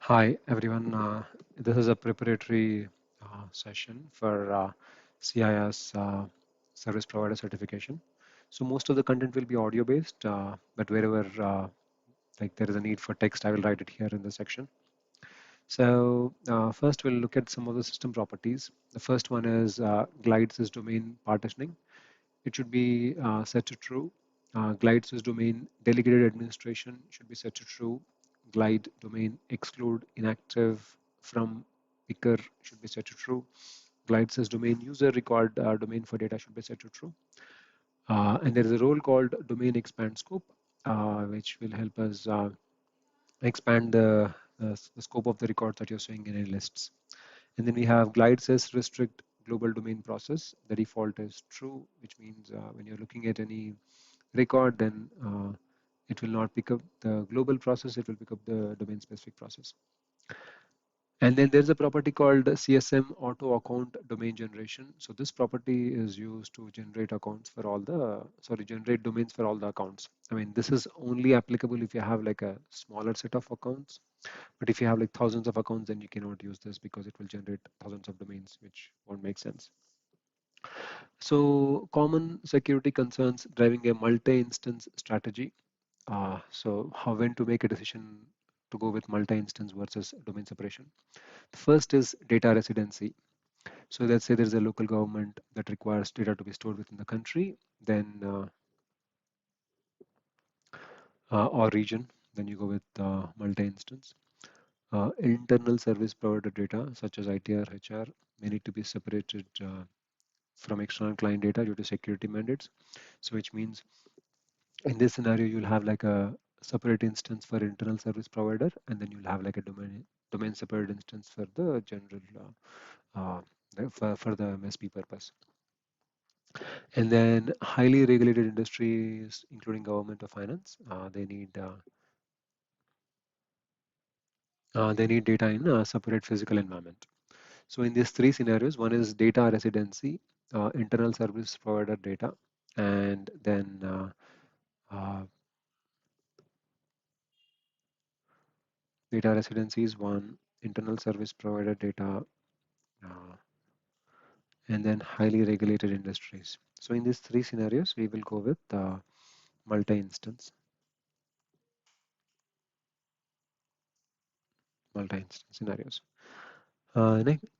Hi, everyone. This is a preparatory session for CIS Service Provider Certification. So most of the content will be audio based, but wherever like there is a need for text, I will write it here in the section. So first we'll look at some of the system properties. The first one is glide sys domain partitioning. It should be set to true. Glide sys domain delegated administration should be set to true. Glide domain exclude inactive from picker should be set to true. Glide sys domain user record domain for data should be set to true. And there is a role called domain expand scope, which will help us expand the scope of the records that you're showing in any lists. And then we have glide sys restrict global domain process. The default is true, which means when you're looking at any record, then it will not pick up the global process, it will pick up the domain specific process. And then there's a property called CSM auto account domain generation. So this property is used to generate accounts for all the, sorry, generate domains for all the accounts. I mean, this is only applicable if you have like a smaller set of accounts. But if you have like thousands of accounts, then you cannot use this because it will generate thousands of domains, which won't make sense. So common security concerns driving a multi-instance strategy. So how when to make a decision to go with multi-instance versus domain separation. The first is data residency. So let's say there's a local government that requires data to be stored within the country, then or region, then you go with multi-instance. Internal service provider data such as ITR, HR may need to be separated from external client data due to security mandates. So which means in this scenario, you'll have like a separate instance for internal service provider, and then you'll have like a domain separate instance for the general for the MSP purpose. And then highly regulated industries, including government or finance, they need data in a separate physical environment. So in these three scenarios, one is data residency, internal service provider data, and then data residency is one, internal service provider data, uh, and then highly regulated industries. So in these three scenarios, we will go with multi-instance, multi-instance scenarios.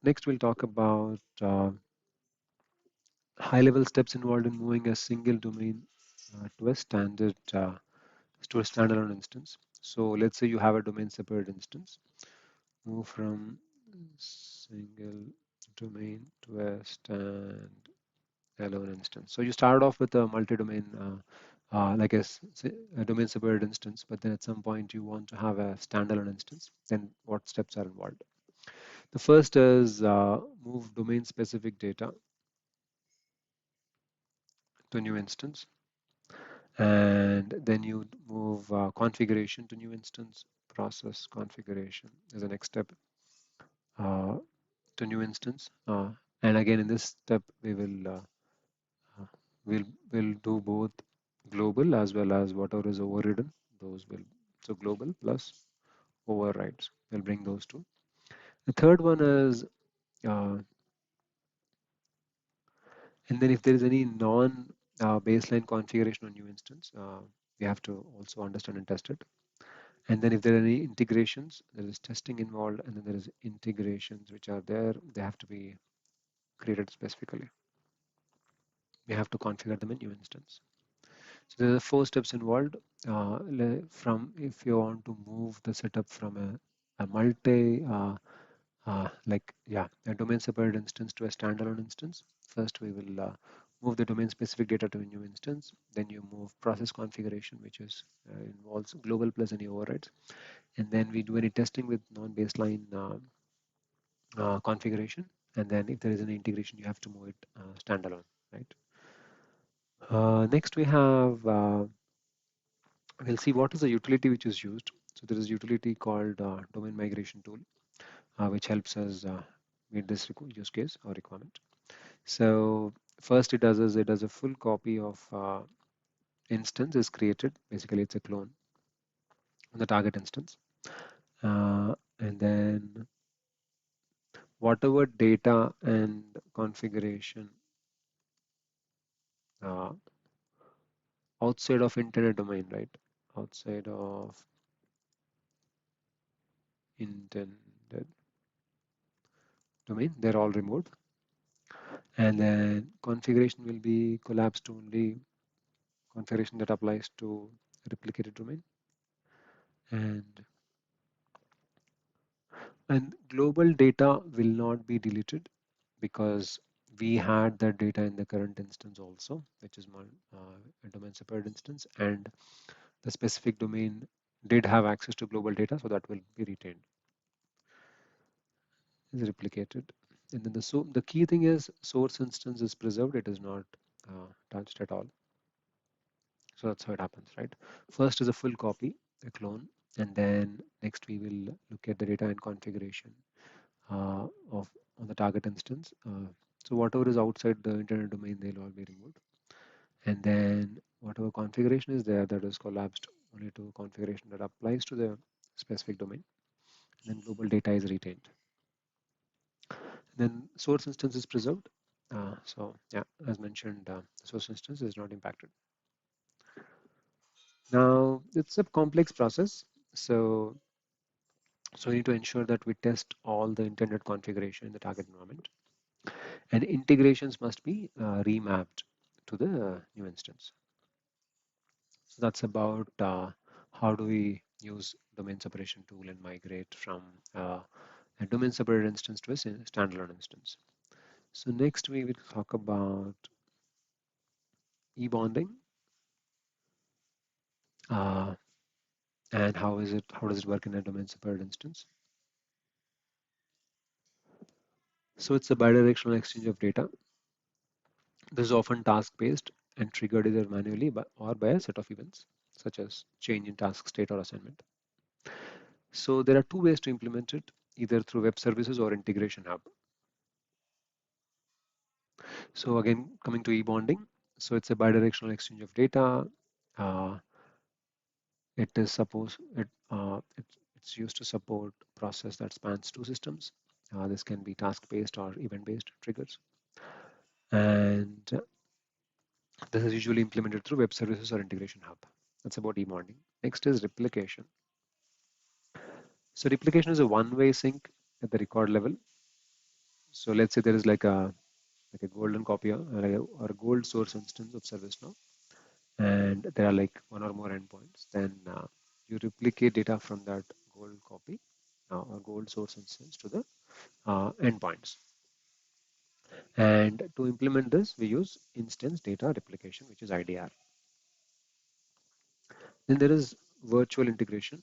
Next, we'll talk about high-level steps involved in moving a single domain to a standalone instance. So let's say you have a domain separate instance. Move from single domain to a standalone instance. So you start off with a multi-domain, like a domain separate instance, but then at some point you want to have a standalone instance. Then what steps are involved? The first is move domain specific data to a new instance, and then you move configuration to new instance, process configuration is the next step uh, to new instance. And again, in this step, uh, we'll do both global as well as whatever is overridden. Those will so global plus overrides. We'll bring those two. The third one is, and then if there is any non baseline configuration on new instance, we have to also understand and test it. And then if there are any integrations, there is testing involved, and then there is integrations which are there. They have to be created specifically. We have to configure them in new instance. So there are four steps involved. From if you want to move the setup from a multi a domain separate instance to a standalone instance. First, we will move the domain specific data to a new instance. Then you move process configuration, which is involves global plus any overrides. And then we do any testing with non-baseline configuration. And then if there is an integration, you have to move it standalone, right? Next, we'll see what is the utility which is used. So there is a utility called domain migration tool, which helps us meet this use case or requirement. So first it does is it does a full copy of instance is created. Basically, it's a clone on the target instance. And then whatever data and configuration uh, outside of internet domain, right? Outside of intended domain, they're all removed. And then configuration will be collapsed to only configuration that applies to replicated domain. And global data will not be deleted because we had that data in the current instance also, which is a domain separate instance, and the specific domain did have access to global data, so that will be retained, is replicated. And then the key thing is source instance is preserved, it is not touched at all. So that's how it happens, right? First is a full copy, a clone, and then next we will look at the data and configuration of on the target instance. So whatever is outside the internet domain, they'll all be removed. And then whatever configuration is there, that is collapsed only to configuration that applies to the specific domain. And then global data is retained. Then source instance is preserved. So yeah, as mentioned, the source instance is not impacted. Now it's a complex process. So we need to ensure that we test all the intended configuration in the target environment, and integrations must be remapped to the new instance. So that's about how do we use domain separation tool and migrate from a domain separated instance to a standalone instance. So next we will talk about e-bonding uh, and how does it work in a domain separated instance. So it's a bidirectional exchange of data. This is often task based and triggered either manually or by a set of events such as change in task state or assignment. So there are two ways to implement it, either through web services or integration hub. So again, coming to e-bonding, so it's a bidirectional exchange of data. Uh, it is supposed it's used to support process that spans two systems. This can be task-based or event-based triggers, and this is usually implemented through web services or integration hub. That's about e-bonding. Next is replication. So replication is a one-way sync at the record level. So let's say there is like a golden copy or a gold source instance of ServiceNow, and there are like one or more endpoints, then you replicate data from that gold copy or gold source instance to the endpoints. And to implement this, we use instance data replication, which is IDR. Then there is virtual integration.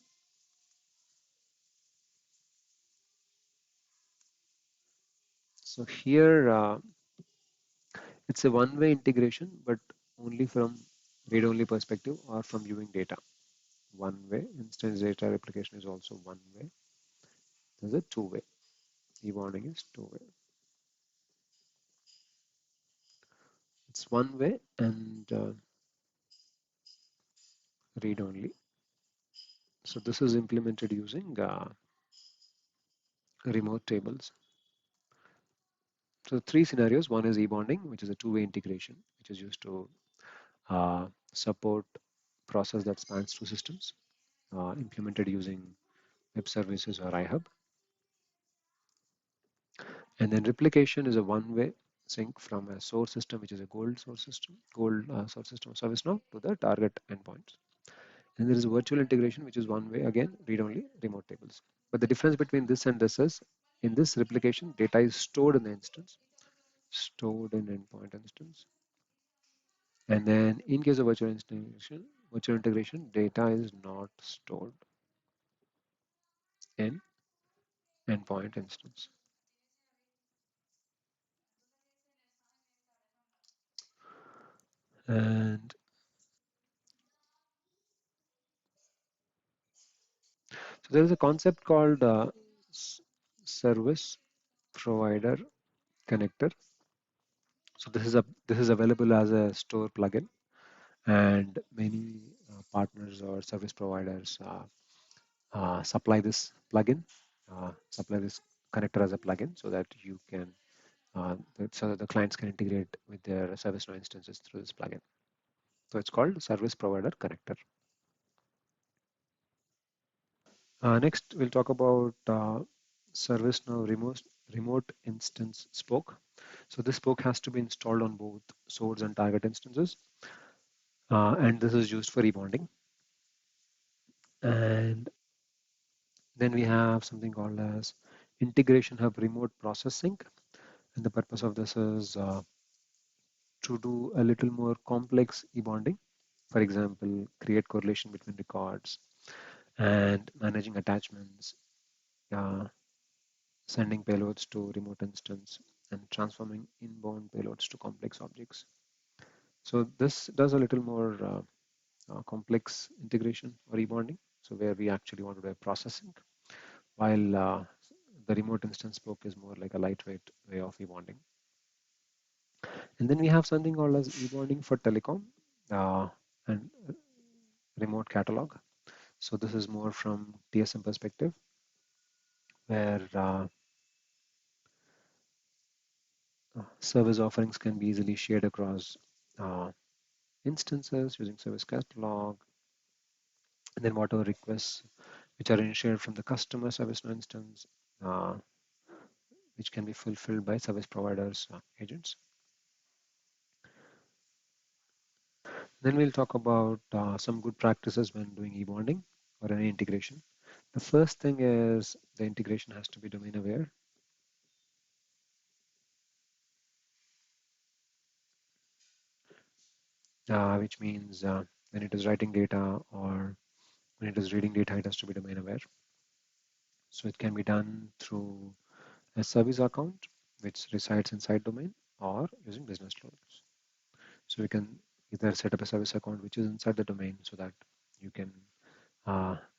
So here it's a one-way integration, but only from read-only perspective or from viewing data. One way. Instance data replication is also one way. There's a two-way. E-bonding is two-way. It's one way and read only. So this is implemented using remote tables. So three scenarios. One is e-bonding, which is a two-way integration, which is used to support process that spans two systems, implemented using web services or iHub. And then replication is a one-way sync from a source system, which is a gold source system of ServiceNow to the target endpoints. And there is virtual integration, which is one way, again, read-only remote tables. But the difference between this and this is, in this replication, data is stored in the instance, stored in endpoint instance. And then in case of virtual integration, data is not stored in endpoint instance. And so there is a concept called service provider connector. So this is available as a store plugin, and many partners or service providers supply this plugin. supply this connector as a plugin so that you can so that the clients can integrate with their ServiceNow instances through this plugin. So it's called Service Provider Connector. Next, we'll talk about ServiceNow remote instance spoke. So this spoke has to be installed on both source and target instances, and this is used for rebonding. And then we have something called as Integration Hub Remote Processing, and the purpose of this is to do a little more complex e-bonding. For example, create correlation between records and managing attachments, uh, sending payloads to remote instance, and transforming inbound payloads to complex objects. So this does a little more complex integration or rebonding. So where we actually want to do a processing, while the remote instance spoke is more like a lightweight way of rebonding. And then we have something called as rebonding for telecom and remote catalog. So this is more from TSM perspective, where service offerings can be easily shared across uh, instances using service catalog, and then whatever requests which are initiated from the customer service instance, uh, which can be fulfilled by service providers agents. Then we'll talk about some good practices when doing e-bonding or any integration. The first thing is the integration has to be domain aware. Which means when it is writing data or when it is reading data, it has to be domain aware. So it can be done through a service account which resides inside domain or using business rules. So we can either set up a service account which is inside the domain so that you can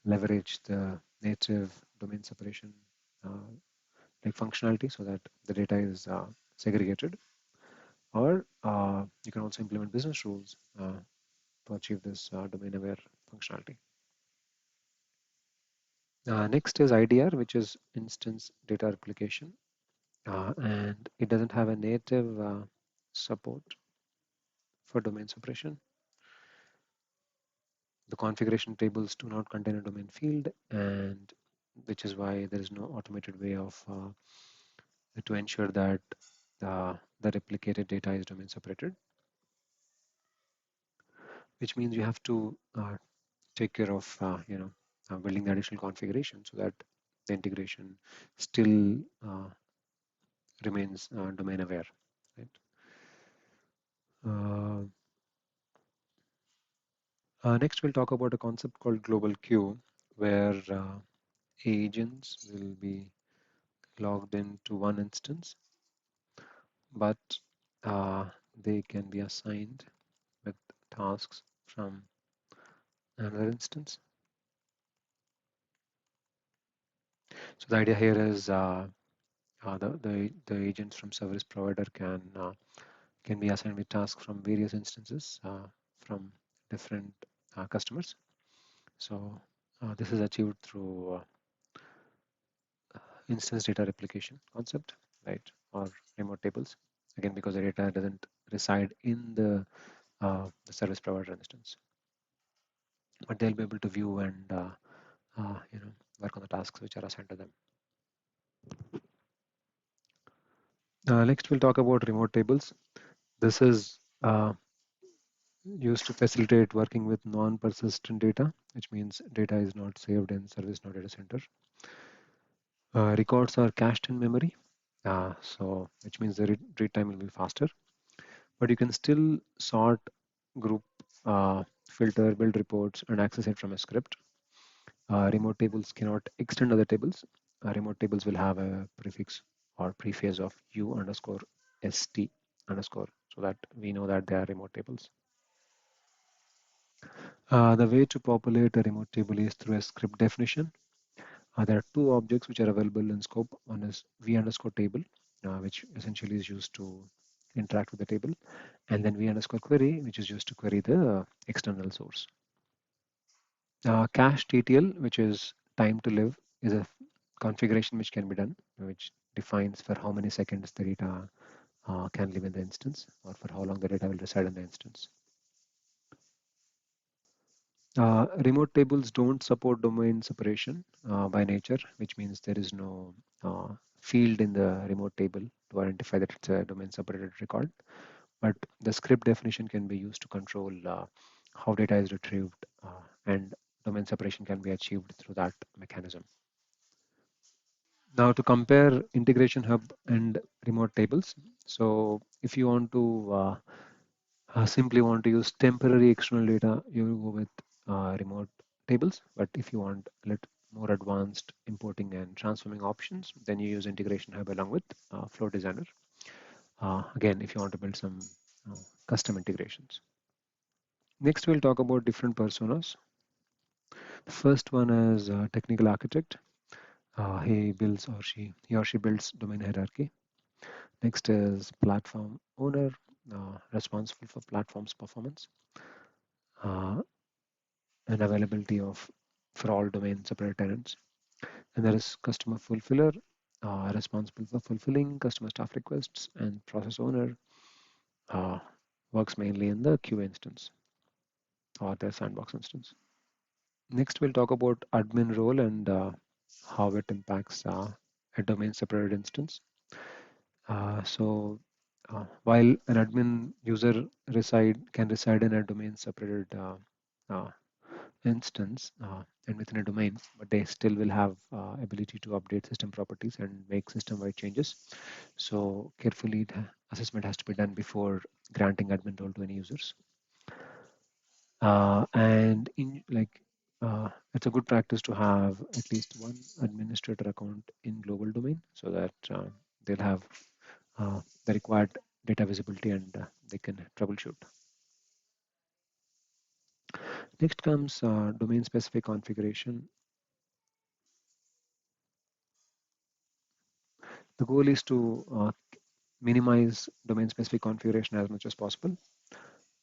leverage the native domain separation like functionality so that the data is segregated, or you can also implement business rules to achieve this domain aware functionality. Next is IDR, which is instance data replication, and it doesn't have a native support for domain separation. The configuration tables do not contain a domain field, and which is why there is no automated way of to ensure that the replicated data is domain separated, which means you have to take care of building the additional configuration so that the integration still remains domain aware, right? Uh, Next, we'll talk about a concept called global queue, where agents will be logged into one instance, but uh, they can be assigned with tasks from another instance. So the idea here is the agents from service provider can be assigned with tasks from various instances from different customers. So this is achieved through instance data replication concept, right, or remote tables. Again, because the data doesn't reside in the service provider instance, but they'll be able to view and work on the tasks which are assigned to them. Next, we'll talk about remote tables. This is used to facilitate working with non-persistent data, which means data is not saved in ServiceNow data center. Records are cached in memory, so which means the read time will be faster. But you can still sort, group, filter, build reports, and access it from a script. Remote tables cannot extend other tables. Remote tables will have a prefix or preface of u underscore st underscore so that we know that they are remote tables. The way to populate a remote table is through a script definition. There are two objects which are available in scope. One is v underscore table, which essentially is used to interact with the table, and then v underscore query, which is used to query the external source. Cache TTL, which is time to live, is a configuration which can be done, which defines for how many seconds the data can live in the instance, or for how long the data will reside in the instance. Remote tables don't support domain separation by nature, which means there is no field in the remote table to identify that it's a domain separated record. But the script definition can be used to control how data is retrieved, and domain separation can be achieved through that mechanism. Now to compare Integration Hub and remote tables. So if you want to simply want to use temporary external data, you will go with remote tables. But if you want a little more advanced importing and transforming options, then you use Integration Hub along with Flow Designer. Again, if you want to build some custom integrations. Next, we'll talk about different personas. The first one is technical architect. He or she builds domain hierarchy. Next is platform owner, responsible for platform's performance uh, and availability of for all domain separate tenants. And there is customer fulfiller, responsible for fulfilling customer staff requests, and process owner uh, works mainly in the queue instance or the sandbox instance. Next, we'll talk about admin role and how it impacts a domain separated instance. While an admin user can reside in a domain separated uh, instance and within a domain, but they still will have ability to update system properties and make system-wide changes. So carefully, the assessment has to be done before granting admin role to any users. And in like it's a good practice to have at least one administrator account in global domain so that they'll have the required data visibility and they can troubleshoot. Next comes domain specific configuration. The goal is to minimize domain specific configuration as much as possible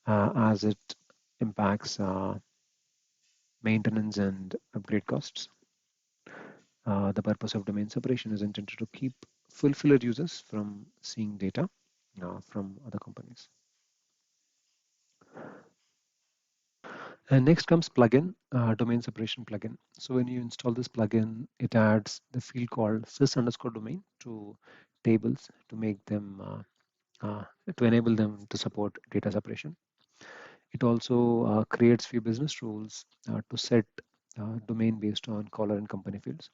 as it impacts maintenance and upgrade costs. The purpose of domain separation is intended to keep fulfiller users from seeing data from other companies. And next comes plugin, domain separation plugin. So when you install this plugin, it adds the field called sys underscore domain to tables to make them to enable them to support data separation. It also creates few business rules to set domain based on caller and company fields.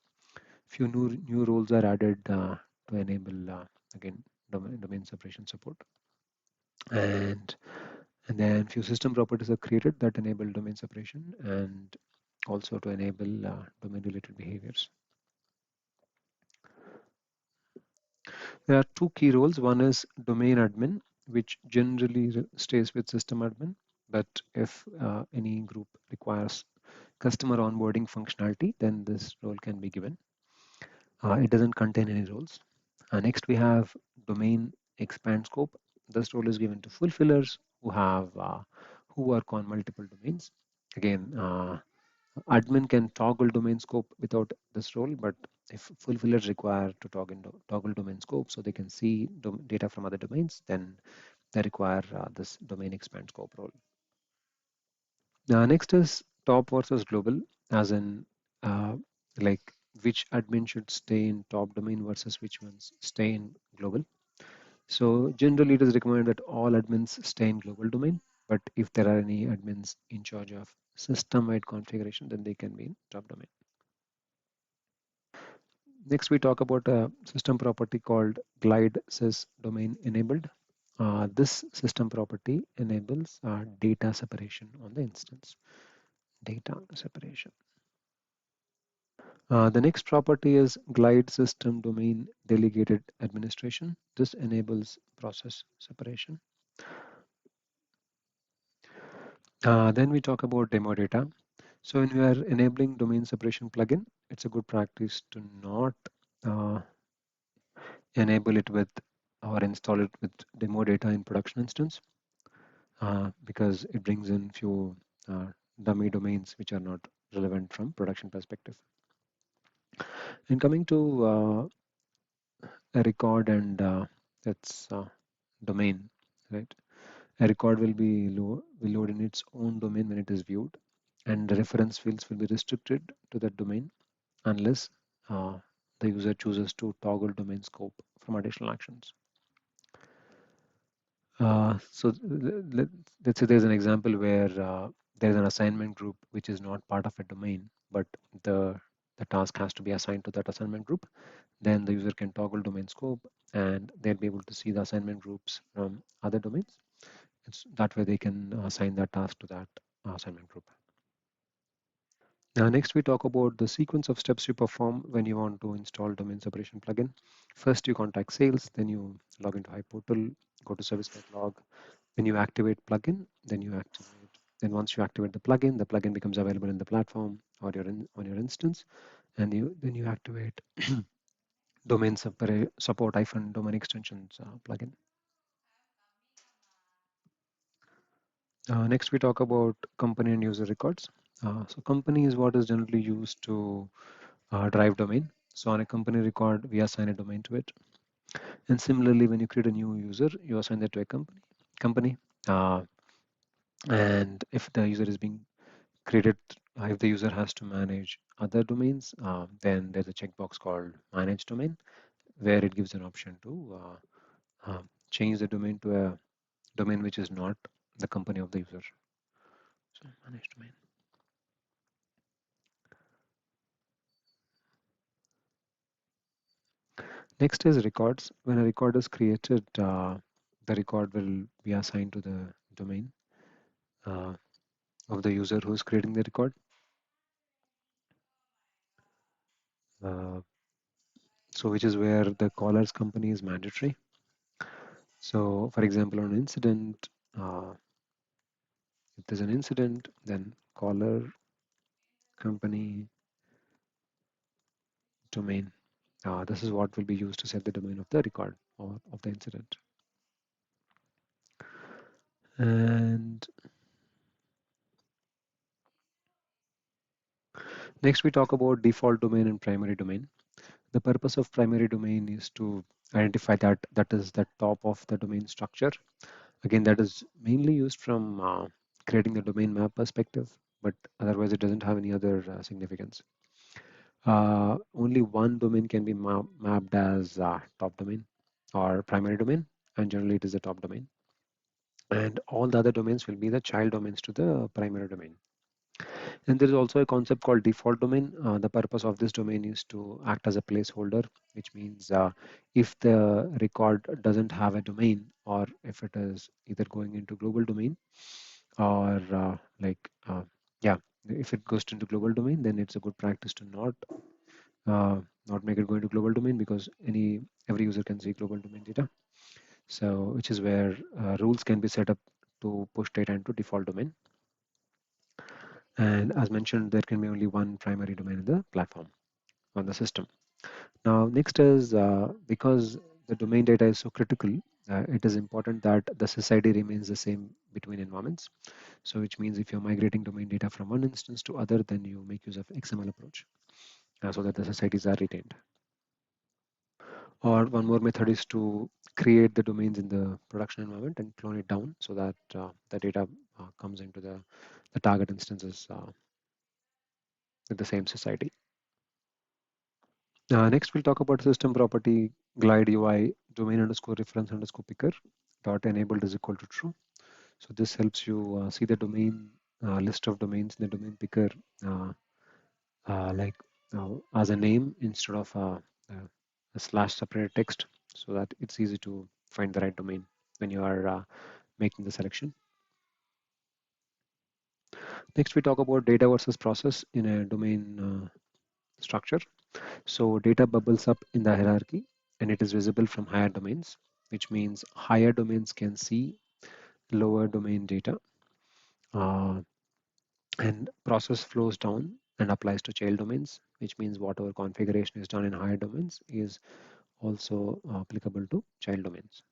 Few new rules are added to enable again domain separation support, and then few system properties are created that enable domain separation and also to enable domain related behaviors. There are two key roles. One is domain admin, which generally stays with system admin, but if any group requires customer onboarding functionality, then this role can be given. It doesn't contain any roles. Next, we have domain expand scope. This role is given to fulfillers who work on multiple domains. Again, admin can toggle domain scope without this role, but if fulfillers require to toggle domain scope so they can see data from other domains, then they require this domain expand scope role. Next is top versus global, as in uh, like which admin should stay in top domain versus which ones stay in global. So generally it is recommended that all admins stay in global domain, but if there are any admins in charge of system-wide configuration, then they can be in top domain. Next, we talk about a system property called glide sys domain enabled. This system property enables data separation on the instance. Data separation. The next property is glide system domain delegated administration. This enables process separation. Then we talk about demo data. So when we are enabling domain separation plugin, it's a good practice to not uh, enable it with or install it with demo data in production instance because it brings in few dummy domains which are not relevant from production perspective. And coming to a record and its domain, right? A record will load in its own domain when it is viewed, and the reference fields will be restricted to that domain unless uh, the user chooses to toggle domain scope from additional actions. So let's say there's an example where there's an assignment group which is not part of a domain, but the the task has to be assigned to that assignment group. Then the user can toggle domain scope, and they'll be able to see the assignment groups from other domains. It's that way they can assign that task to that assignment group. Now, next we talk about the sequence of steps you perform when you want to install domain separation plugin. First, you contact sales, then you log into iPortal, go to service catalog. When you activate plugin, then you activate. Then once you activate the plugin becomes available in the platform or on your instance, and then you activate support domain extensions plugin. Next, we talk about company and user records. So company is what is generally used to drive domain. So on a company record, we assign a domain to it. And similarly, when you create a new user, you assign that to a company. Uh, and if the user is being created, if the user has to manage other domains, then there's a checkbox called manage domain, where it gives an option to change the domain to a domain which is not the company of the user. So manage domain. Next is records. When a record is created, the record will be assigned to the domain uh, of the user who is creating the record. Uh, so which is where the caller's company is mandatory. So for example, on an incident, if there's an incident, then caller company domain. This is what will be used to set the domain of the record or of the incident. And next we talk about default domain and primary domain. The purpose of primary domain is to identify that is the top of the domain structure. Again, that is mainly used from creating the domain map perspective, but otherwise it doesn't have any other significance. Only one domain can be mapped as top domain or primary domain, and generally it is the top domain. And all the other domains will be the child domains to the primary domain. And there is also a concept called default domain. The purpose of this domain is to act as a placeholder, which means if the record doesn't have a domain, or if it is either going into global domain or yeah, if it goes into global domain, then it's a good practice to not make it go into global domain, because every user can see global domain data. So which is where rules can be set up to push data into default domain. And as mentioned, there can be only one primary domain in the platform on the system. Now, next is because the domain data is so critical, it is important that the SysID remains the same between environments. So which means if you're migrating domain data from one instance to other, then you make use of XML approach so that the SysIDs are retained. Or one more method is to create the domains in the production environment and clone it down so that the data comes into the target instances with the same SysID. Next, we'll talk about system property glide UI domain underscore reference underscore picker dot enabled is equal to true. So this helps you see the domain list of domains in the domain picker uh, like as a name instead of a slash separated text, so that it's easy to find the right domain when you are making the selection. Next, we talk about data versus process in a domain structure. So data bubbles up in the hierarchy and it is visible from higher domains, which means higher domains can see lower domain data. Uh, and process flows down and applies to child domains, which means whatever configuration is done in higher domains is also applicable to child domains.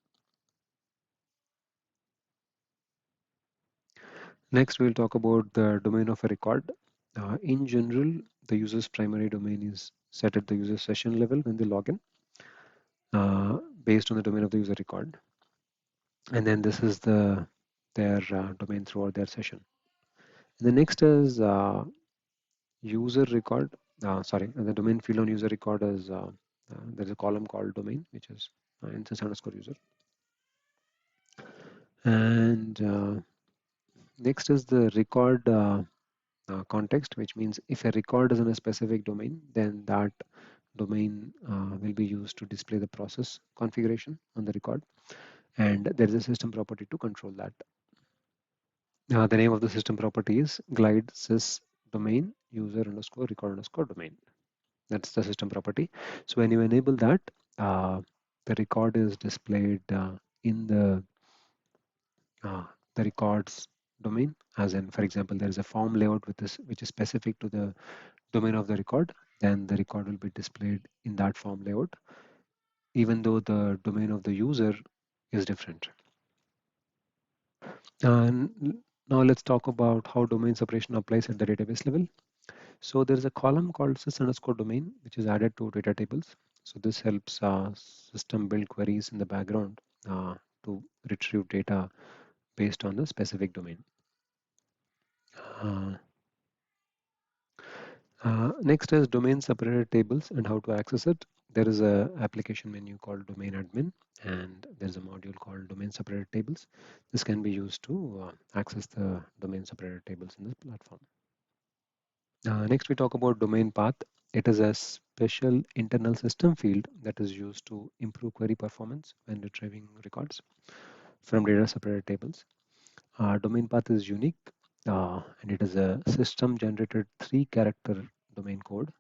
Next, we'll talk about the domain of a record. In general, the user's primary domain is set at the user session level when they log in, based on the domain of the user record. And then this is their domain throughout their session. And the next is user record. The domain field on user record is there's a column called domain, which is instance underscore user. And next is the record context, which means if a record is in a specific domain, then that domain will be used to display the process configuration on the record. And there is a system property to control that. The name of the system property is glide sys domain user underscore record underscore domain. That's the system property. So when you enable that, the record is displayed in uh, the records domain. As in, for example, there is a form layout with this, which is specific to the domain of the record. Then the record will be displayed in that form layout, even though the domain of the user is different. And now let's talk about how domain separation applies at the database level. So there is a column called sys underscore domain, which is added to data tables. So this helps system build queries in the background to retrieve data based on the specific domain. Uh, Next is domain separated tables and how to access it. There is a application menu called domain admin, and there's a module called domain separated tables. This can be used to access the domain separated tables in this platform. Next, we talk about domain path. It is a special internal system field that is used to improve query performance when retrieving records from data separated tables. Domain path is unique, and it is a system generated 3-character domain code.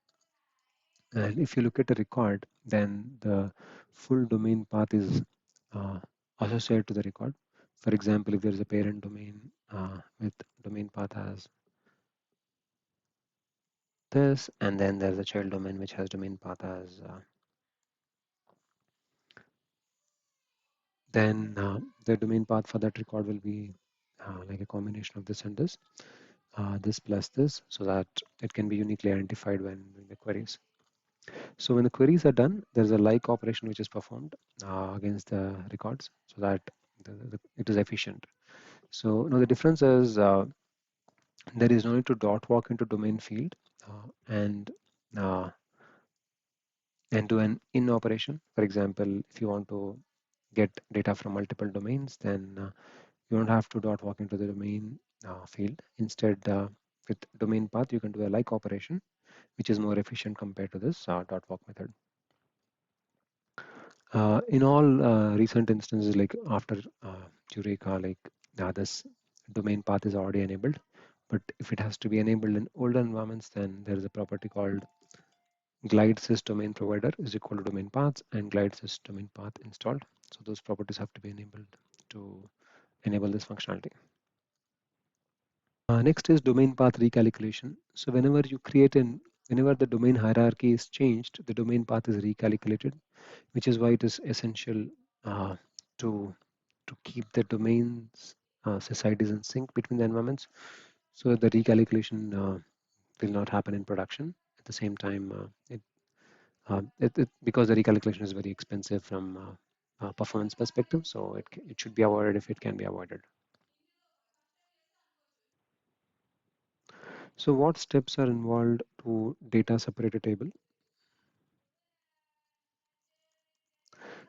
And if you look at a record, then the full domain path is associated to the record. For example, if there is a parent domain with domain path as this, and then there's a child domain which has domain path as then the domain path for that record will be like a combination of this and this plus this, so that it can be uniquely identified when doing the queries. So when the queries are done, there's a like operation which is performed against the records, so that it is efficient. So now the difference is there is no need to dot walk into domain field and uh, do an in operation. For example, if you want to get data from multiple domains, then you don't have to dot walk into the domain field. Instead, with domain path, you can do a like operation, which is more efficient compared to this dot walk method. In all recent instances, like after Eureka, like this domain path is already enabled. But if it has to be enabled in older environments, then there is a property called glide sys domain provider is equal to domain paths and glide sys domain path installed. So those properties have to be enabled to enable this functionality. Next is domain path recalculation. So whenever the domain hierarchy is changed, the domain path is recalculated, which is why it is essential uh, to keep the domains SysIDs in sync between the environments, so that the recalculation will not happen in production. At the same time, because the recalculation is very expensive from performance perspective, so it should be avoided if it can be avoided. So what steps are involved to data separate a table?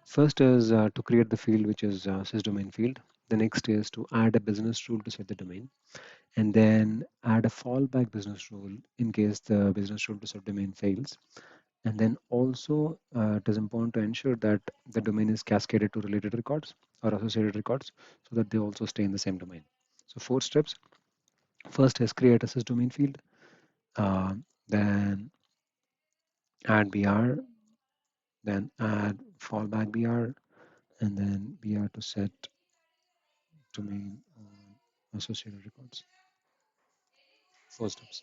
First is to create the field, which is sysdomain field. The next is to add a business rule to set the domain, and then add a fallback business rule in case the business rule to subdomain fails. And then also it is important to ensure that the domain is cascaded to related records or associated records so that they also stay in the same domain. So 4 steps. First is create a sysdomain field, uh, then add BR, then add fallback BR, and then BR to set domain on associated records. 4 steps.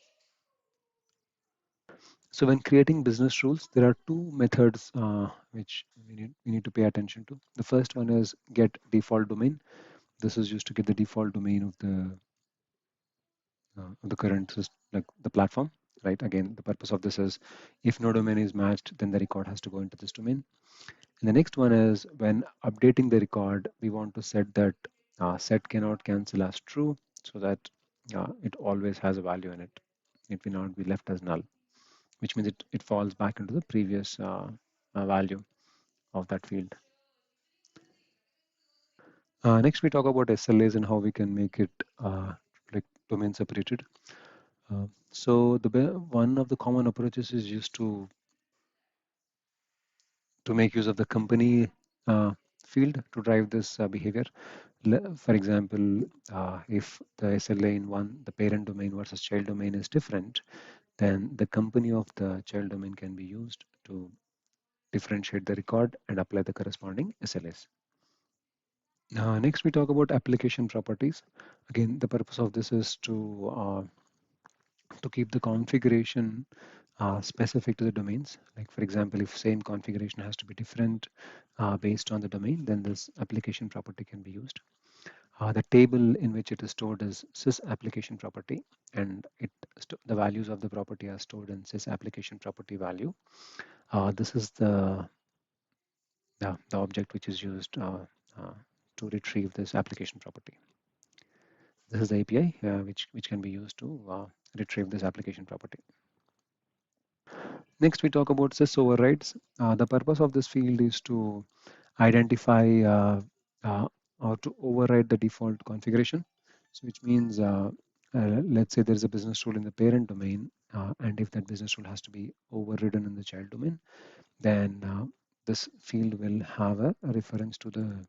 So when creating business rules, there are 2 methods which we need to pay attention to. The first one is get default domain. This is used to get the default domain of the of the current like the platform, right? Again, the purpose of this is if no domain is matched, then the record has to go into this domain. And the next one is when updating the record, we want to set that set cannot cancel as true so that it always has a value in it. It will not be left as null, which means it falls back into the previous value of that field. Next, we talk about SLAs and how we can make it like domain separated. So one of the common approaches is used to make use of the company uh, field to drive this behavior. For example, if the SLA in the parent domain versus child domain is different, then the company of the child domain can be used to differentiate the record and apply the corresponding SLAs. Next, we talk about application properties. Again, the purpose of this is to keep the configuration specific to the domains. Like for example, if same configuration has to be different based on the domain, then this application property can be used. The table in which it is stored is sys application property, and the values of the property are stored in sys application property value. This is the object which is used to retrieve this application property. This is the API which can be used to retrieve this application property. Next, we talk about sys overrides. The purpose of this field is to identify uh, or to override the default configuration. So which means, let's say there's a business rule in the parent domain, and if that business rule has to be overridden in the child domain, then this field will have a reference to the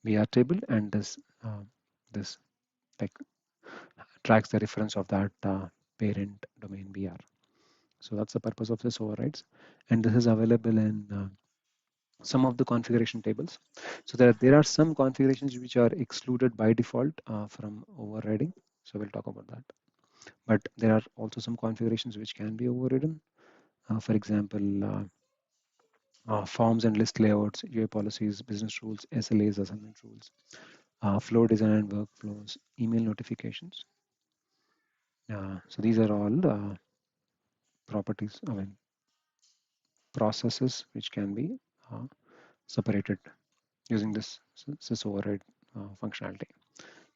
BR table, and this like tracks the reference of that parent domain BR. So that's the purpose of this overrides, and this is available in some of the configuration tables. So there are some configurations which are excluded by default from overriding. So we'll talk about that. But there are also some configurations which can be overridden. For example, forms and list layouts, UI policies, business rules, SLAs, assignment rules, flow design and workflows, email notifications. So these are all properties, I mean, processes which can be uh, separated using this sys override functionality.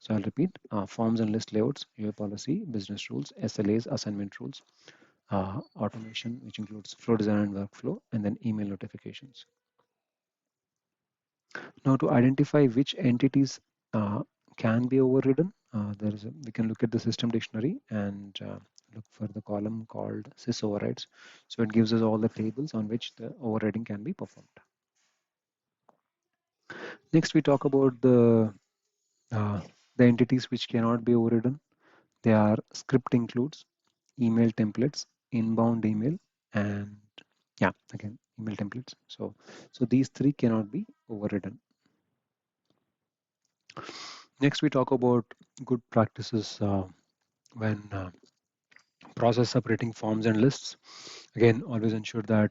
So I'll repeat, forms and list layouts, UI policy, business rules, SLAs, assignment rules, automation, which includes flow design and workflow, and then email notifications. Now to identify which entities can be overridden, we can look at the system dictionary and look for the column called sys overrides. So it gives us all the tables on which the overriding can be performed. Next, we talk about uh, the entities which cannot be overridden. They are script includes, email templates, inbound email, and yeah, again, email templates. So these three cannot be overridden. Next, we talk about good practices when process separating forms and lists. Again, always ensure that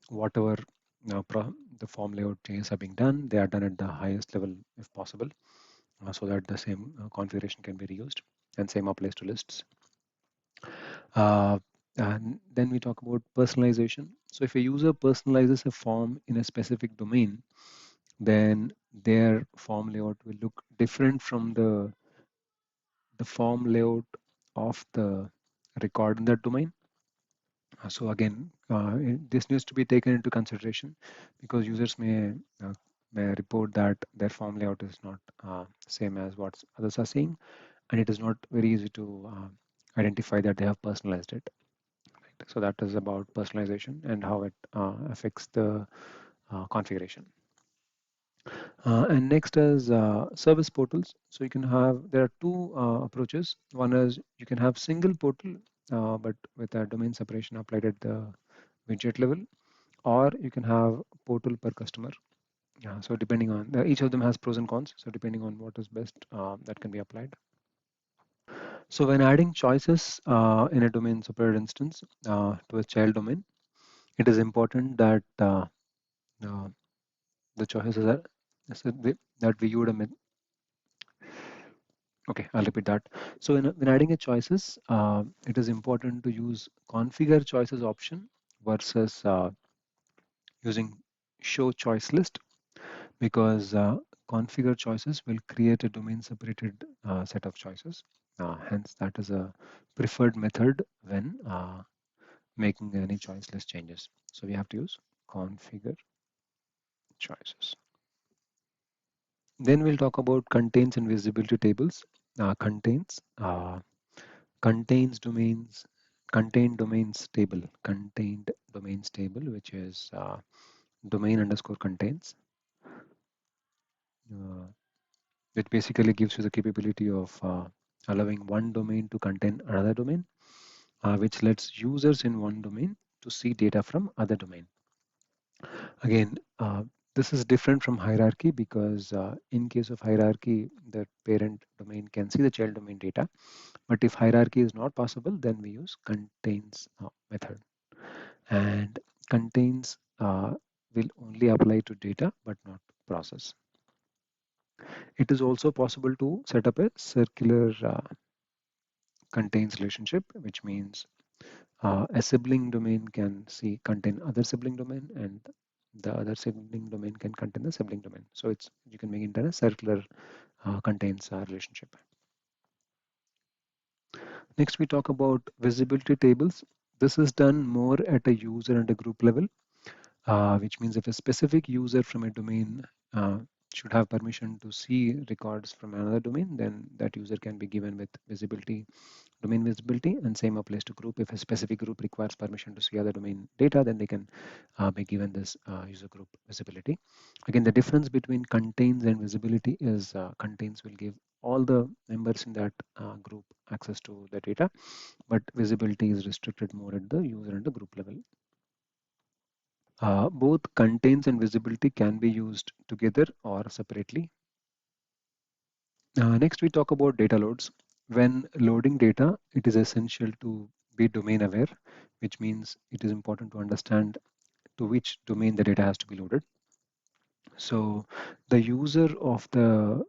whatever the form layout changes are being done, they are done at the highest level if possible, so that the same configuration can be reused, and same applies to lists. And then we talk about personalization. So if a user personalizes a form in a specific domain, then their form layout will look different from the form layout of the record in that domain. So again, this needs to be taken into consideration because users may report that their form layout is not same as what others are seeing, and it is not very easy to identify that they have personalized it. Right? So that is about personalization and how it affects the configuration. And next is service portals. So you can there are two approaches. One is you can have single portal, but with a domain separation applied at the widget level, or you can have portal per customer. So depending on each of them has pros and cons. So depending on what is best, that can be applied. So when adding choices in a domain separated instance to a child domain, it is important that uh, the choices are so that we would Okay, I'll repeat that. So when adding a choices, it is important to use configure choices option versus using show choice list, because configure choices will create a domain separated set of choices. Hence, that is a preferred method when making any choice list changes. So we have to use configure choices. Then we'll talk about contains and visibility tables. Contains domains, contained domains table, contained domains table, which is domain underscore contains, uh, which basically gives you the capability of allowing one domain to contain another domain, which lets users in one domain to see data from other domain. Again, this is different from hierarchy because in case of hierarchy, the parent domain can see the child domain data. But if hierarchy is not possible, then we use contains method. And contains will only apply to data but not process. It is also possible to set up a circular contains relationship, which means a sibling domain can see contain other sibling domain, and the other sibling domain can contain the sibling domain. So it's you can make it a circular contains relationship. Next, we talk about visibility tables. This is done more at a user and a group level, which means if a specific user from a domain should have permission to see records from another domain, then that user can be given with visibility, domain visibility, and same applies to group. If a specific group requires permission to see other domain data, then they can be given this user group visibility. Again, the difference between contains and visibility is contains will give all the members in that group access to the data, but visibility is restricted more at the user and the group level. Both contains and visibility can be used together or separately. Next, we talk about data loads. When loading data, it is essential to be domain aware, which means it is important to understand to which domain the data has to be loaded. So the user of the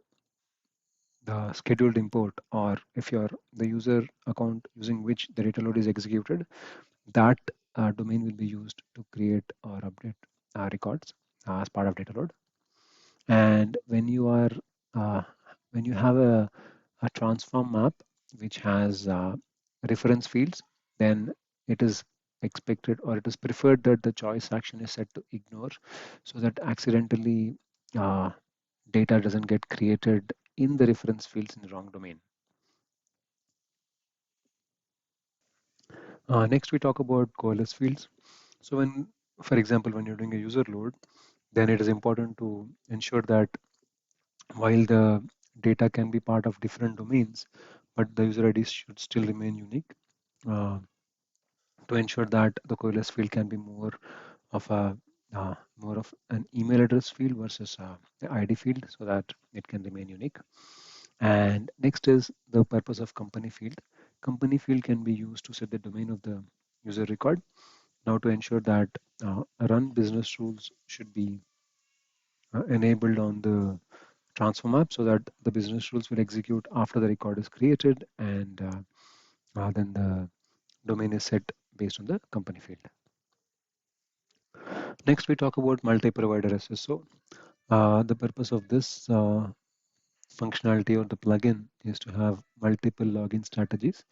scheduled import, or if you're the user account using which the data load is executed, that domain will be used to create or update records as part of data load. And uh, when you have a transform map which has reference fields, then it is expected or it is preferred that the choice action is set to ignore, so that accidentally uh, data doesn't get created in the reference fields in the wrong domain. Next, we talk about coalesce fields. So when, for example, when you're doing a user load, then it is important to ensure that while the data can be part of different domains, but the user IDs should still remain unique, uh, to ensure that the coalesce field can be of a more of an email address field versus the ID field, so that it can remain unique. And next is the purpose of company field. Company field can be used to set the domain of the user record. Now, to ensure that run business rules should be enabled on the transform app, so that the business rules will execute after the record is created, and then the domain is set based on the company field. Next, we talk about multi-provider SSO. The purpose of this functionality or the plugin is to have multiple login strategies,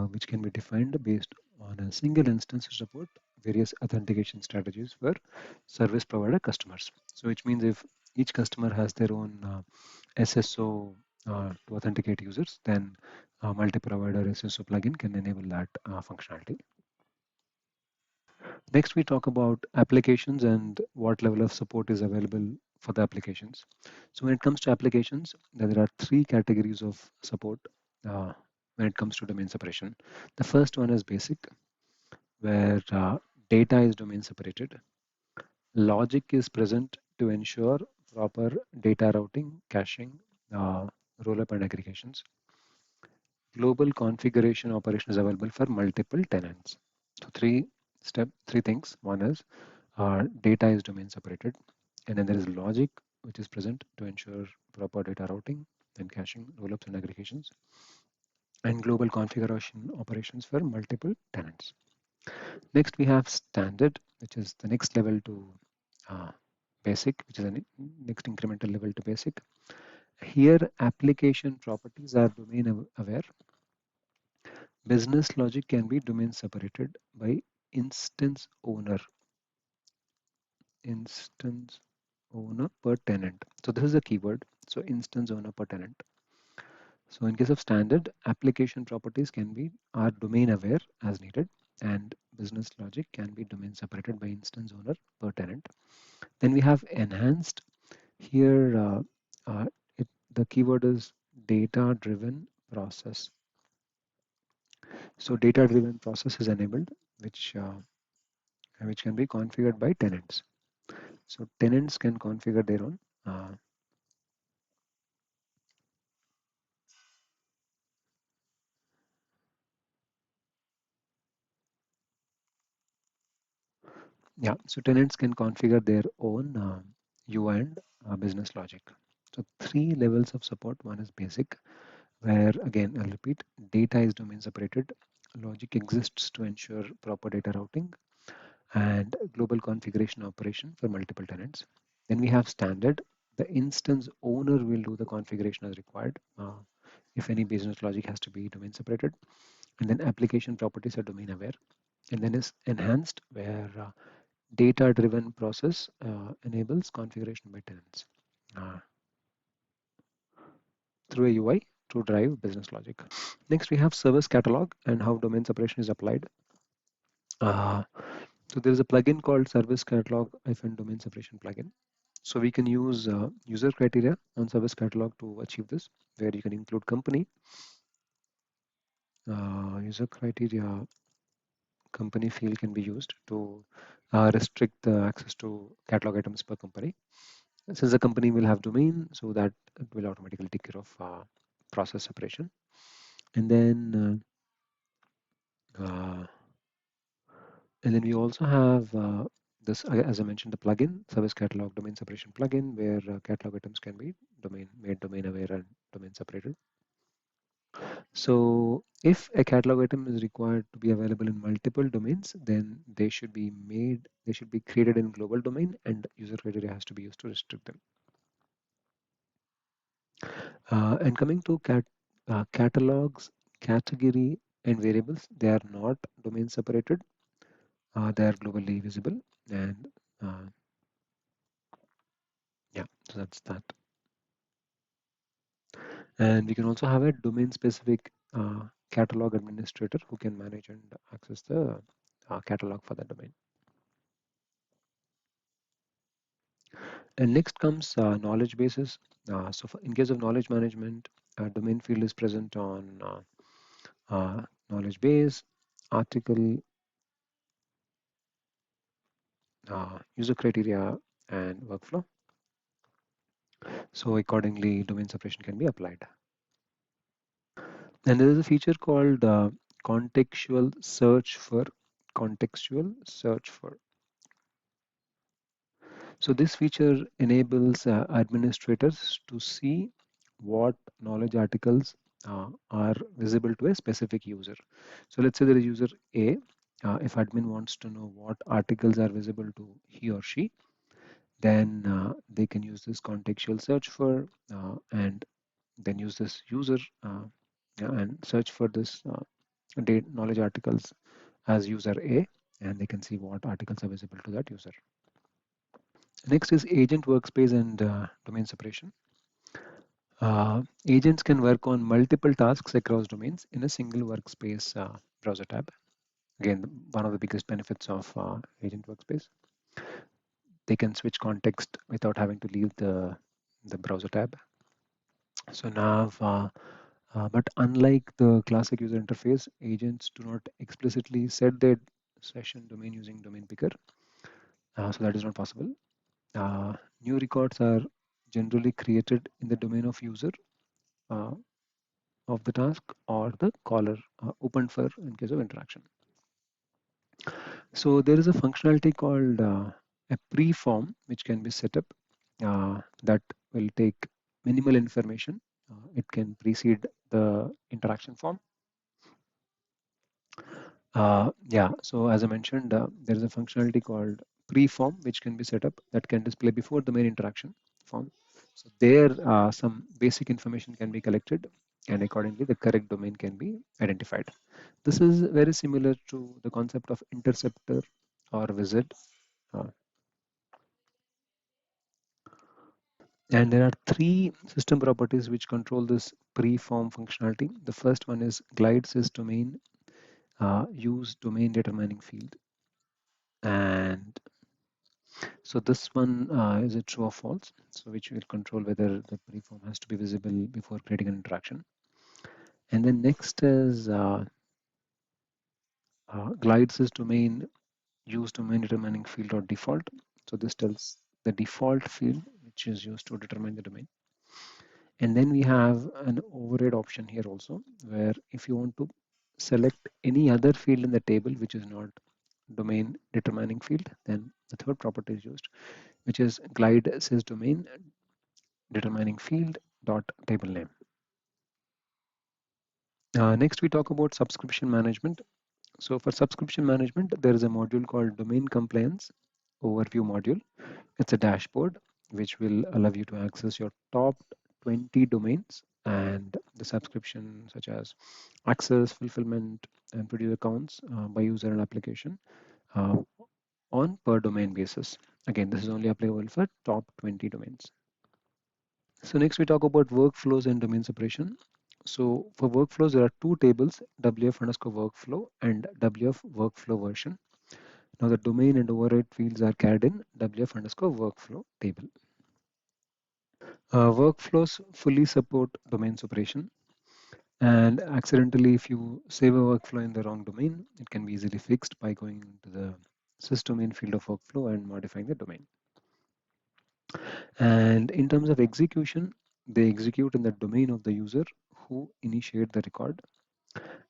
which can be defined based on a single instance to support various authentication strategies for service provider customers. So, which means if each customer has their own SSO to authenticate users, then multi-provider SSO plugin can enable that functionality. Next, we talk about applications and what level of support is available for the applications. So when it comes to applications, there are three categories of support when it comes to domain separation. The first one is basic, where data is domain separated. Logic is present to ensure proper data routing, caching, uh, rollup and aggregations. Global configuration operation is available for multiple tenants. So three things. One is data is domain separated, and then there is logic which is present to ensure proper data routing. and caching, rollups and aggregations, and global configuration operations for multiple tenants. Next, we have standard, which is the next level to uh, basic, which is the next incremental level to basic. Here, application properties are domain aware. Business logic can be domain separated by instance owner, instance owner per tenant. So this is a keyword. So instance owner per tenant. So in case of standard, application properties can be are domain aware as needed, and business logic can be domain separated by instance owner per tenant. Then we have enhanced. Here, the keyword is data-driven process. So data-driven process is enabled, which can be configured by tenants. So tenants can configure their own. Yeah, so tenants can configure their own UI and business logic. So three levels of support. One is basic, where again I'll repeat, data is domain separated. Logic exists to ensure proper data routing and global configuration operation for multiple tenants. Then we have standard. The instance owner will do the configuration as required. If any business logic has to be domain separated. And then application properties are domain aware. And then is enhanced, where data-driven process enables configuration by tenants uh, through a UI to drive business logic. Next, we have service catalog and how domain separation is applied. Uh, so there is a plugin called Service Catalog domain separation plugin. So we can use user criteria on Service Catalog to achieve this, where you can include company, user criteria, company field can be used to restrict the access to catalog items per company. Since the company will have domain, so that it will automatically take care of process separation. And then uh, we also have this, as I mentioned, the plugin, Service Catalog Domain Separation plugin, where catalog items can be made domain aware and domain separated. So if a catalog item is required to be available in multiple domains, then they should be created in global domain, and user criteria has to be used to restrict them. And coming to catalogs, category, and variables, they are not domain separated. They are globally visible, and uh, yeah, so that's that. And we can also have a domain-specific catalog administrator who can manage and access the catalog for that domain. And next comes knowledge bases. So in case of knowledge management, domain field is present on knowledge base, article, user criteria, and workflow. So accordingly, domain separation can be applied. And there is a feature called contextual search for contextual search for. So this feature enables administrators to see what knowledge articles are visible to a specific user. So let's say there is user A. If admin wants to know what articles are visible to he or she, then they can use this contextual search for and then use this user and search for this knowledge articles as user A, and they can see what articles are visible to that user. Next is agent workspace and domain separation. Agents can work on multiple tasks across domains in a single workspace browser tab. Again, one of the biggest benefits of agent workspace. They can switch context without having to leave the browser tab. So now, but unlike the classic user interface, agents do not explicitly set their session domain using domain picker. So that is not possible. New records are generally created in the domain of user uh, of the task or the caller opened for in case of interaction. So there is a functionality called a pre-form which can be set up that will take minimal information it can precede the interaction form. Yeah, so as I mentioned, there is a functionality called preform, which can be set up that can display before the main interaction form. So there, some basic information can be collected, and accordingly, the correct domain can be identified. This is very similar to the concept of interceptor or wizard. Uh, and there are three system properties which control this preform functionality. The first one is glide sysdomain use domain determining field. And so this one is a true or false, so which will control whether the preform has to be visible before creating an interaction. And then next is glide sysdomain use domain determining field or default. So this tells the default field which is used to determine the domain. And then we have an override option here also, where if you want to select any other field in the table which is not domain determining field, then the third property is used, which is glide sysdomain determining field dot table name. Next, we talk about subscription management. So for subscription management, there is a module called domain compliance overview module. It's a dashboard which will allow you to access your top 20 domains and the subscription such as access, fulfillment, and produce accounts by user and application uh, on per domain basis. Again, this is only applicable for top 20 domains. So next we talk about workflows and domain separation. So for workflows, there are two tables, WF underscore workflow and WF workflow version. Now the domain and override fields are carried in WF underscore workflow table. Workflows fully support domain separation, and accidentally if you save a workflow in the wrong domain, it can be easily fixed by going to the sysdomain field of workflow and modifying the domain. And in terms of execution, they execute in the domain of the user who initiate the record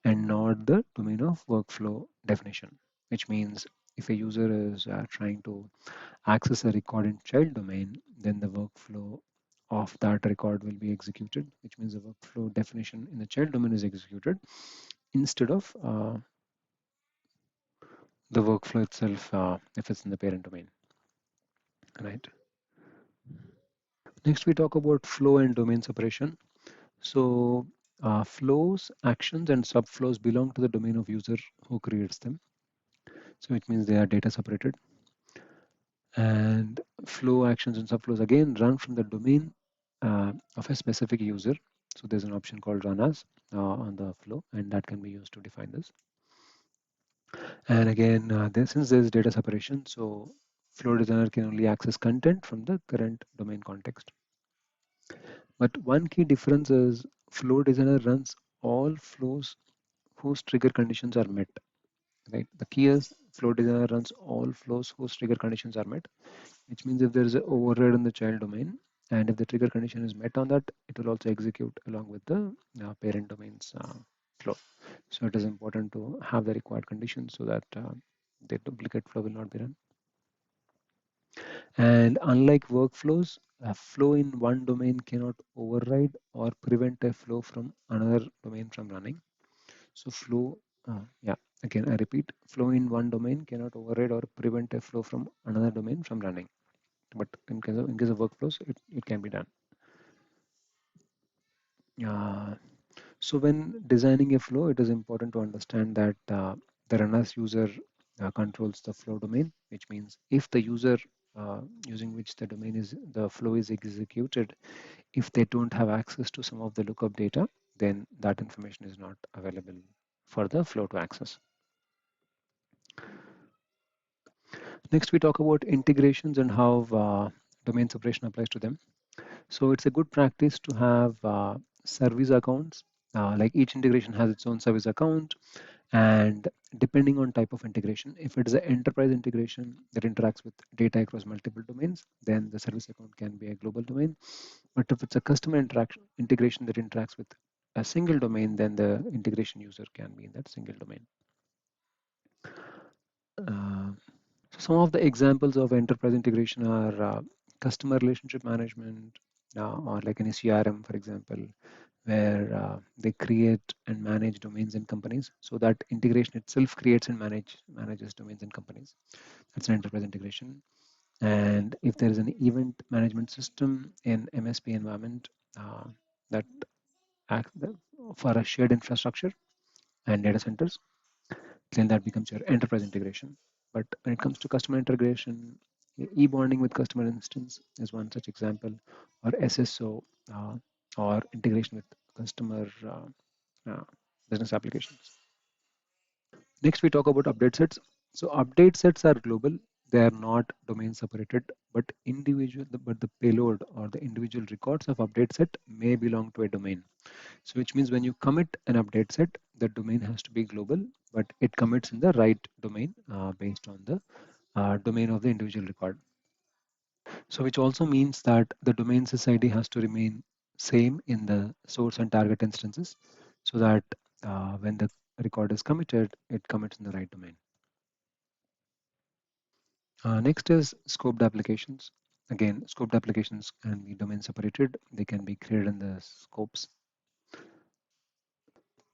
and not the domain of workflow definition, which means if a user is trying to access a record in child domain, then the workflow of that record will be executed, which means the workflow definition in the child domain is executed instead of the workflow itself if it's in the parent domain, right? Next, we talk about flow and domain separation. So flows, actions, and subflows belong to the domain of user who creates them. So it means they are data separated. And flow, actions, and subflows again run from the domain of a specific user. So there's an option called run as on the flow, and that can be used to define this. And again, since there's data separation, so flow designer can only access content from the current domain context. But one key difference is flow designer runs all flows whose trigger conditions are met. Right. The key is flow designer runs all flows whose trigger conditions are met, which means if there is an override in the child domain, and if the trigger condition is met on that, it will also execute along with the parent domain's flow. So it is important to have the required conditions so that the duplicate flow will not be run. And unlike workflows, a flow in one domain cannot override or prevent a flow from another domain from running. So flow, yeah, again I repeat, flow in one domain cannot override or prevent a flow from another domain from running. But in case of workflows, it can be done. Uh, so when designing a flow, it is important to understand that the runners user controls the flow domain, which means if the user using which the flow is executed, if they don't have access to some of the lookup data, then that information is not available for the flow to access. Next, we talk about integrations and how domain separation applies to them. So it's a good practice to have service accounts. Like each integration has its own service account, and depending on type of integration, if it is an enterprise integration that interacts with data across multiple domains, then the service account can be a global domain. But if it's a customer interaction integration that interacts with a single domain, then the integration user can be in that single domain. Uh, so some of the examples of enterprise integration are customer relationship management, or like any CRM, for example, where they create and manage domains in companies. So that integration itself creates and manages domains in companies. That's an enterprise integration. And if there is an event management system in MSP environment that act for a shared infrastructure and data centers, then that becomes your enterprise integration. But when it comes to customer integration, e-bonding with customer instance is one such example, or SSO, or integration with customer business applications. Next, we talk about update sets. So update sets are global. They are not domain separated, but but the payload or the individual records of update set may belong to a domain. So which means when you commit an update set, the domain has to be global, but it commits in the right domain based on the domain of the individual record. So which also means that the domain SSID has to remain same in the source and target instances so that when the record is committed, it commits in the right domain. Next is scoped applications. Again, scoped applications can be domain separated. They can be created in the scopes.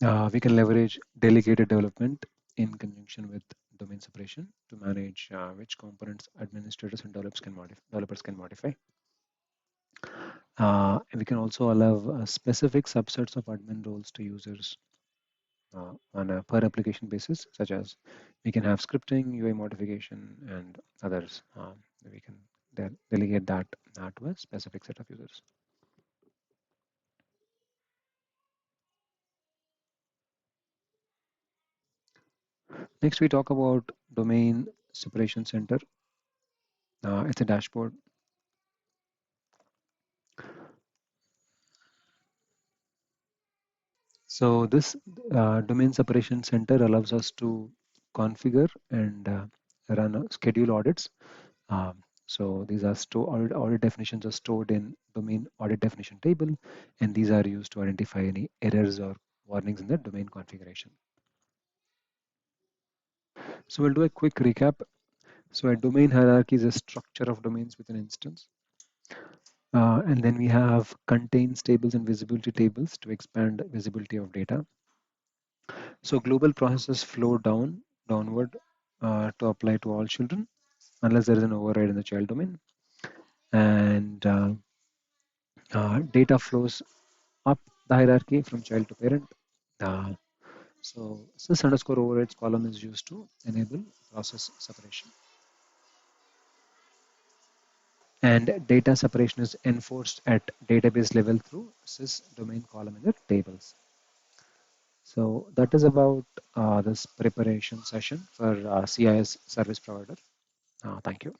We can leverage delegated development in conjunction with domain separation to manage which components administrators and developers can modify. And we can also allow specific subsets of admin roles to users on a per application basis, such as we can have scripting, UI modification, and others. We can delegate that to a specific set of users. Next, we talk about domain separation center. It's a dashboard. So this domain separation center allows us to configure and run schedule audits. So these are audit definitions are stored in domain audit definition table, and these are used to identify any errors or warnings in the domain configuration. So we'll do a quick recap. So a domain hierarchy is a structure of domains with an instance. And then we have contains tables and visibility tables to expand visibility of data. So global processes flow downward to apply to all children unless there is an override in the child domain. And data flows up the hierarchy from child to parent. Uh, so sys underscore overrides column is used to enable process separation. And data separation is enforced at database level through sys domain column in the tables. So that is about this preparation session for CIS service provider. Thank you.